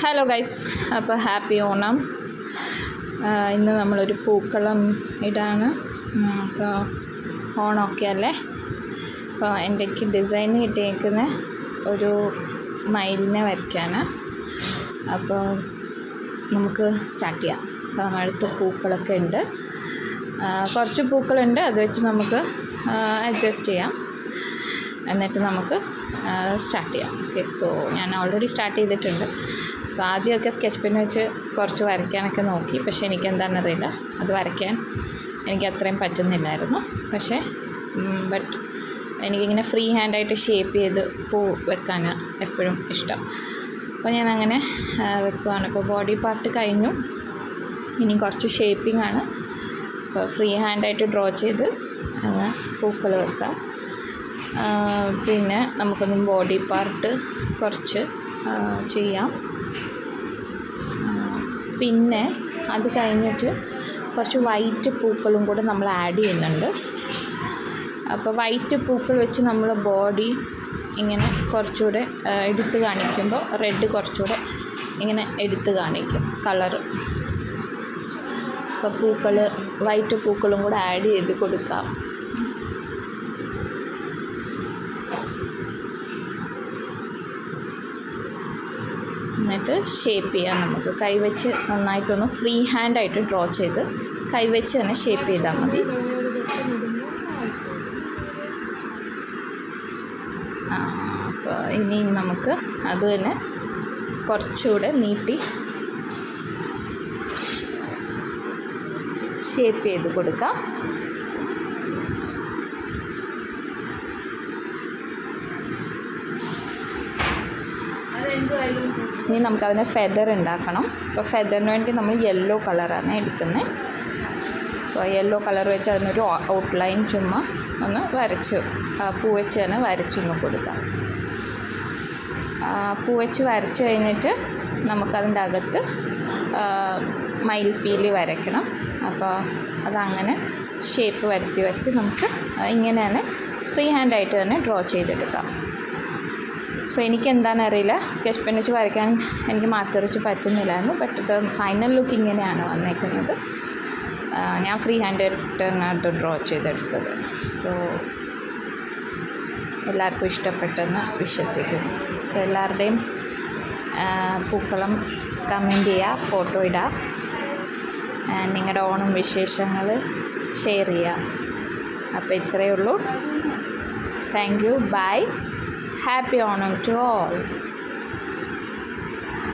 Hello guys, അപ്പോൾ happy Onam. ഇന്ന് നമ്മളൊരു പൂക്കളം ഇടാണ്. അപ്പോൾ ഓണമൊക്കെ അല്ലേ. അപ്പോൾ എൻ്റെക്ക് ഡിസൈൻ കിട്ടിയേക്കുന്ന ഒരു മയിലിനെ വരയ്ക്കാണ്. അപ്പോൾ നമുക്ക് സ്റ്റാർട്ട് ചെയ്യാം. അപ്പോൾ നമ്മളടുത്ത് പൂക്കളൊക്കെ ഉണ്ട്, കുറച്ച് പൂക്കളുണ്ട്, അത് വെച്ച് നമുക്ക് അഡ്ജസ്റ്റ് ചെയ്യാം. എന്നിട്ട് നമുക്ക് സ്റ്റാർട്ട് ചെയ്യാം. ഓക്കെ, സോ ഞാൻ ഓൾറെഡി സ്റ്റാർട്ട് ചെയ്തിട്ടുണ്ട്. സോ ആദ്യമൊക്കെ സ്കെച്ച് പെൻ വെച്ച് കുറച്ച് വരയ്ക്കാനൊക്കെ നോക്കി, പക്ഷേ എനിക്കെന്താണെന്നറിയില്ല, അത് വരയ്ക്കാൻ എനിക്ക് അത്രയും പറ്റുന്നില്ലായിരുന്നു. പക്ഷേ എനിക്കിങ്ങനെ ഫ്രീ ഹാൻഡായിട്ട് ഷേപ്പ് ചെയ്ത് പൂ വെക്കാനാണ് എപ്പോഴും ഇഷ്ടം. അപ്പോൾ ഞാൻ അങ്ങനെ വെക്കുവാണ്. ഇപ്പോൾ ബോഡി പാർട്ട് കഴിഞ്ഞു, ഇനി കുറച്ച് ഷേപ്പിംഗ് ആണ്. അപ്പോൾ ഫ്രീ ഹാൻഡായിട്ട് ഡ്രോ ചെയ്ത് അങ്ങ് പൂക്കൾ വെക്കാം. പിന്നെ നമുക്കൊന്ന് ബോഡി പാർട്ട് കുറച്ച് ചെയ്യാം. പിന്നെ അത് കഴിഞ്ഞിട്ട് കുറച്ച് വൈറ്റ് പൂക്കളും കൂടെ നമ്മൾ ആഡ് ചെയ്യുന്നുണ്ട്. അപ്പോൾ വൈറ്റ് പൂക്കൾ വെച്ച് നമ്മൾ ബോഡി ഇങ്ങനെ കുറച്ചുകൂടെ എടുത്ത് കാണിക്കുമ്പോൾ റെഡ് കുറച്ചുകൂടെ ഇങ്ങനെ എടുത്ത് കാണിക്കും കളറ്. അപ്പോൾ പൂക്കൾ വൈറ്റ് പൂക്കളും കൂടെ ആഡ് ചെയ്ത് കൊടുക്കാം. എന്നിട്ട് ഷേപ്പ് ചെയ്യാം. നമുക്ക് കൈവച്ച് നന്നായിട്ടൊന്ന് ഫ്രീ ഹാൻഡായിട്ട് ഡ്രോ ചെയ്ത് കൈവച്ച് തന്നെ ഷേപ്പ് ചെയ്താൽ മതി. അപ്പോൾ ഇനി നമുക്ക് അത് തന്നെ കുറച്ചുകൂടെ നീട്ടി ഷേപ്പ് ചെയ്ത് കൊടുക്കാം. ഇനി നമുക്കതിന് ഫെദർ ഉണ്ടാക്കണം. അപ്പോൾ ഫെദറിന് വേണ്ടി നമ്മൾ യെല്ലോ കളറാണ് എടുക്കുന്നത്. അപ്പോൾ യെല്ലോ കളർ വെച്ച് അതിനൊരു ഔട്ട്ലൈൻ ചുമ്മാ ഒന്ന് വരച്ച് പൂ വെച്ച് തന്നെ വരച്ചൊന്ന് കൊടുക്കാം. പൂ വെച്ച് വരച്ച് കഴിഞ്ഞിട്ട് നമുക്കതിൻ്റെ അകത്ത് മയിൽപ്പീലി വരയ്ക്കണം. അപ്പോൾ അതങ്ങനെ ഷേപ്പ് വരുത്തി നമുക്ക് ഇങ്ങനെ തന്നെ ഫ്രീ ഹാൻഡായിട്ട് തന്നെ ഡ്രോ ചെയ്തെടുക്കാം. സോ എനിക്കെന്താണെന്നറിയില്ല, സ്കെച്ച് പെൻ വെച്ച് വരയ്ക്കാൻ എനിക്ക് മാർക്ക് വെച്ച് പറ്റുന്നില്ലായിരുന്നു. ബട്ട് ഇത് ഫൈനൽ ലുക്ക് ഇങ്ങനെയാണ് വന്നേക്കുന്നത്. ഞാൻ ഫ്രീ ഹാൻഡായിട്ടാണ് അത് ഡ്രോ ചെയ്തെടുത്തത്. സോ എല്ലാവർക്കും ഇഷ്ടപ്പെട്ടെന്ന് വിശ്വസിക്കുന്നു. സോ എല്ലാവരുടെയും പൂക്കളം കമൻറ്റ് ചെയ്യുക, ഫോട്ടോ ഇടുക, നിങ്ങളുടെ ഓണം വിശേഷങ്ങൾ ഷെയർ ചെയ്യുക. അപ്പോൾ ഇത്രയേ ഉള്ളൂ. Thank you, bye. Happy Onam to all.